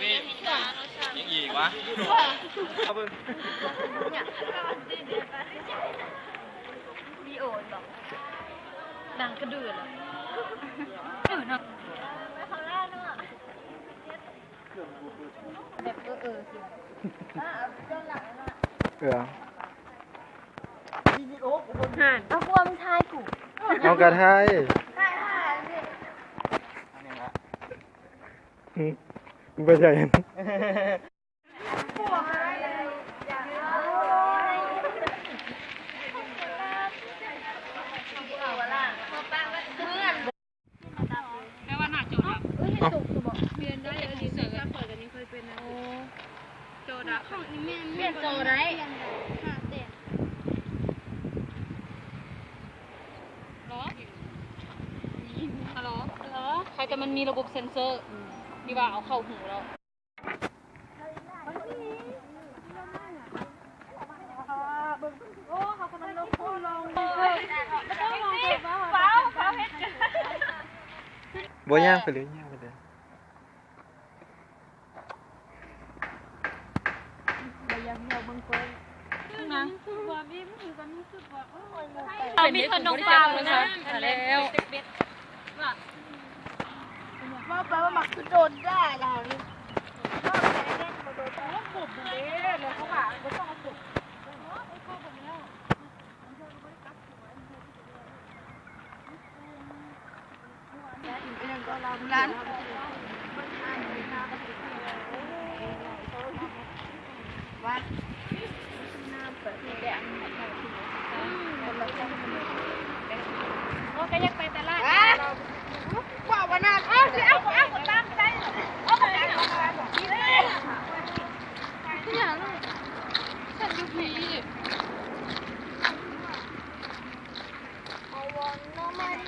พี่ยังอีกวะเอาเบิ่งมีโอดอกดังกระดือเลยเนาะไม่ครั้งแรกเนาะแบบสิด้านหลังน่ะห่านเอาความทายกูเอากระทายไม่ใช่เปลี่ยนโจได้ฮัลโหลใครแต่มันมีระบบเซ็นเซอร์ดีว่าเอาเข้าหูเราโอ้เขากำลังลงพูดลงเปล่าเฮ็ดบ่ย่างไปเลยย่างไปเลยมีขนมปังนะแล้วว่าแปลว่าหมักคือโดนได้ล่ะนี่ว่าแผลเล่นมาโดนแล้วขุบเลยแล้วเขาว่าไม่ต้องเอาขุบร้านว่าน้ำเปิดที่แดงโอ้ก็ยังไปตลาดว่าวันนั้นเอาตามใจเอาไปเอาที่อย่างฉันอยู่ผีเอาวันน้องมาดิ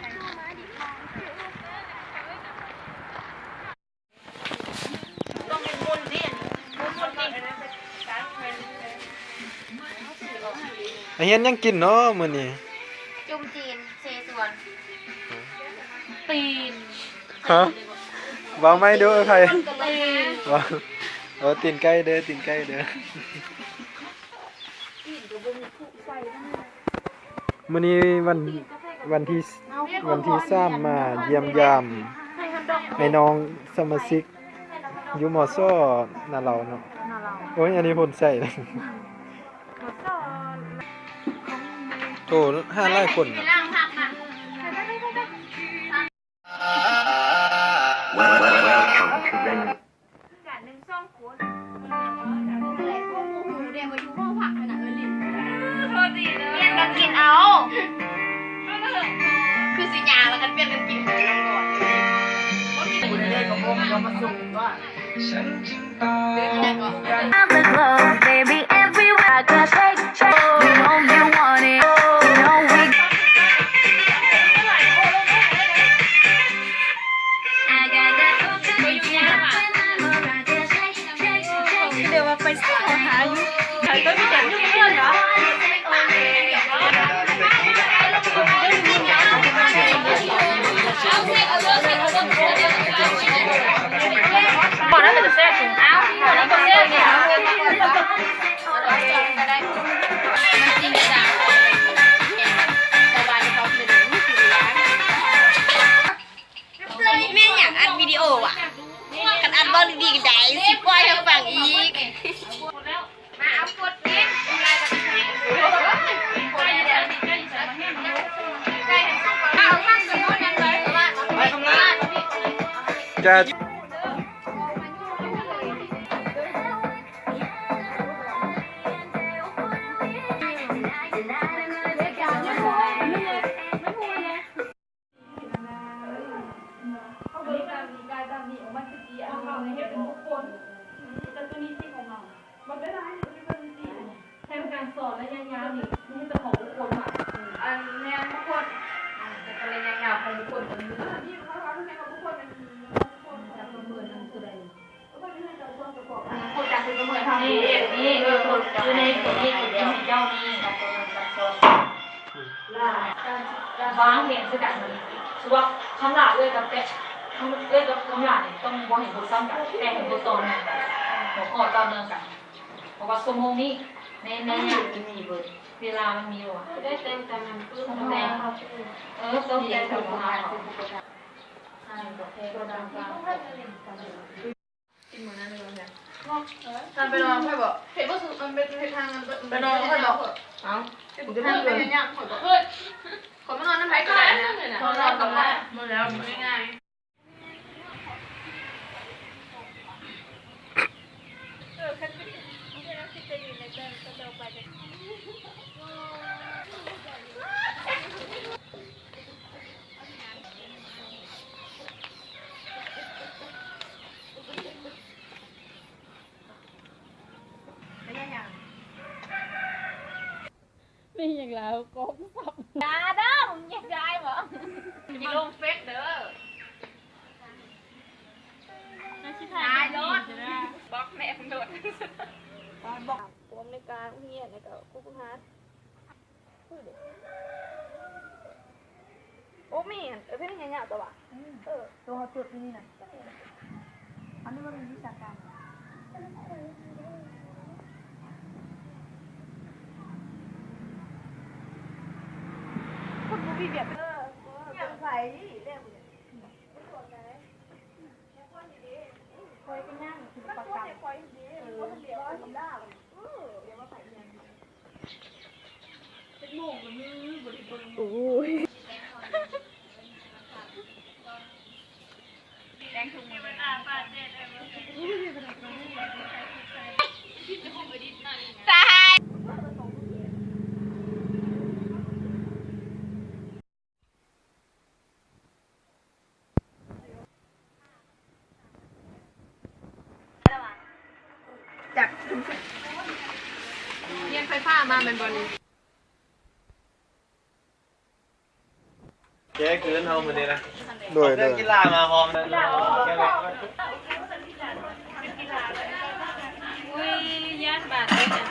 ต้องเป็นมุนดิไอ้เฮียนยังกินเนาะมื้อนี้จุ่มจีนเซส่วนตีนฮะบ่ไม่ดูใครตีนบ่ตีนไก่เด้อตีนไก่เด้อมื้อนี้วันที่3มาเยี่ยมยามให้น้องสมาชิกอยู่มอซอน่ะเราเนาะโอ้ยอันนี้คนใส่เลยโต500 คนน่ะกินเอาคือสิญาแล้วกันเปลี่ยนกันกินเลยก่อนเลยกับผมก็มาส่งว่าbaby everywhere I got shake you know you want it you know we I got thatเดี๋ยวว่าไปซื้อหาอยู่หาต้นมีแต่ยุ่งเรื่องเหรอก่อนนั้นจะเซ่ถึงอ้าวก่อนนั้นก็เซ่เนี่ยมันจริงจังแต่วันเขาเป็นแม่อยากอัดวิดีโออ่ะกันอัดบอลดีกันได้สิปล่อยให้ฟังอีกมาเอากดนี้จะสอนและยาวๆนี่ไม่ใช่ตัวของทุกคนค่ะอันแนวทุกคนแต่กระเลยยาวๆของทุกคนมันที่เขาทำให้ของทุกคนมันทุกคนจะประเมินทางตัวใดคนจากคุณประเมินทางนี้นี่คนอยู่ในตัวนี้ตัวเดียวเจ้านี่ของคนการสอนการวางเหตุสกัดมันคือว่าคำหลาเลยกับแต่ เอ้ยต้องอย่างนี้ต้องบ่เห็นบทซ้ำกันแต่เห็นบทตอนหัวข้อตอนเนื่องกันเพราะว่าชั่วโมงนี้ในอย่างที่มีเบิดเวลามันมีว่ะได้เต็มแต่มันปื้มแดงต้องแดงถึงประมาณใช่ตัวเทตัวดำกลางกินเหมือนนั้นเลยเนี่ยไปนอนค่อยบอกเห็นว่าสุดมันเป็นทางไปนอนค่อยบอกเอ้าผมจะทำเป็นยังค่อยบอกเฮ้ยขอมานอนน้ำไผ่ก็ได้นะนอนกับแม่หมดแล้วง่ายนี่อย่างแล้วก็สับ ยาเด้อมึงอยากได้เหรอมีลงเฟซเด้อ น่าชิถ่ายรถ บล็อกแม่มึงโดด บอกผมในการเฮียในกับกุ๊กฮาร์ดโอ้มีเพื่อนยังไงตัววะตัวเขาจุดนี่นะอันนี้มันเป็นวิชาการคุณบูบี้แบบยังใส่เรียกคอยกันนั่งคือประกันคอยดีเดี๋ยวทำได้เดี๋ยวมาใส่ยังเป็นโมงมือบริบทโอ้ยแดงถุงมือป้าเจ๊ตายจากเรียนไฟฟ้ามาเป็นบอล เจ๊คืนเฮามื้อนี้นะ โดย เรื่องกีฬามาพร้อมนะแค่ไหน อุ้ยยากบาดเลยจ้ะ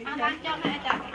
มาบ้านเจ้าแม่จ้ะ